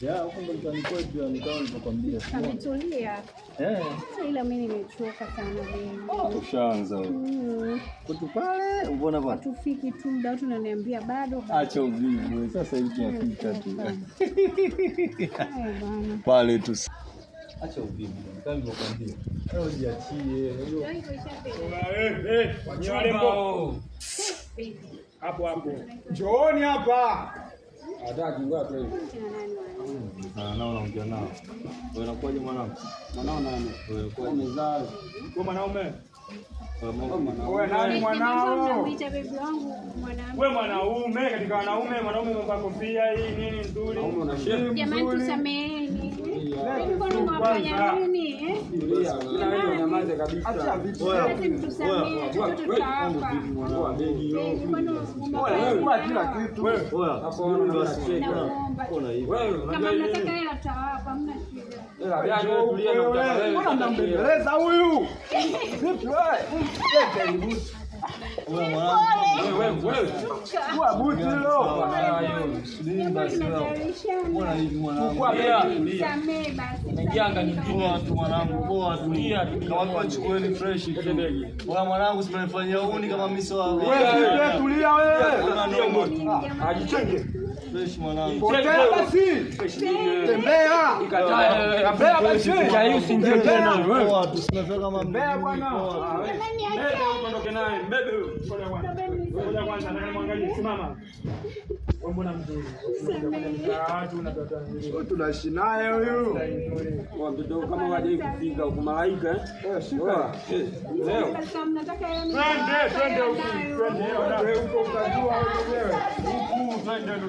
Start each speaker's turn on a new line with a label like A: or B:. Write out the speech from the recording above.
A: Ya, huko ndo mtani kwetu nikawa nilikwambia.
B: Ametulia. Ila mimi nimechoka sana leo.
A: Ushaanza wewe. Kwetu pale, mbona bwana?
B: Tufiki tu muda wote unaniambia bado.
A: Acha uvivu wewe. Sasa hivi tunafika tu. Pale tu. Acha uvivu. Kama nilikwambia. Leo jiachie.
C: Wanyarembo. Hapo. Njooni hapa. Hataki ngoja tu.
A: Nao naongea nao. Wewe unakuaje mwanangu?
C: Mwanao nani?
A: Wewe kwa mezaa.
C: Wewe mwanaume?
A: Wewe
C: nani mwanao?
B: Namuita bibi wangu mwanaume.
C: Wewe mwanaume katika wanaume, mwanaume amevaa kofia hii nini nzuri.
B: Jamani tusameheni. Mbona mwafanya nini
C: Ila wewe nyamaze kabisa.
A: Acha vitu.
B: Tusameheni.
A: Wewe kwa kila kitu. Wewe hapo basi.
B: Kama mnataka hela tawapa, hamna shida.
C: Ila bado tulia na mtaka wewe.
A: Mbona mnambembeleza huyu? Vipi wewe? Wewe mwanangu. Wewe. Kwa buti leo. Mbona hivi mwanangu?
C: Kwa bia.
B: Samee basi.
C: Umejianga nyingine
A: Poa tu mwanangu, poa tu. Kama watu chukueni fresh tu. Wewe mwanangu usinifanyia uni kama mimi sio wewe. Wewe tulia wewe. Una noma.
C: Ajichenge.
A: Fresh mwanangu.
C: Tembea basi. Tembea. Tembea basi. Chai usingie tena wewe.
A: Poa tu sinafika kama
C: Tembea bwana. Mbebe uondoke naye. Mbebe. Ngoja kwanza nataka muangalie. Simama. Wewe mbona mzuri? Watu unatoa nzuri. Tunaishi naye huyu. Kwa mtoto kama waje kufika huko malaika shika. Leo. Twende huko. Twende huko utajua wewe. Huku twende ndo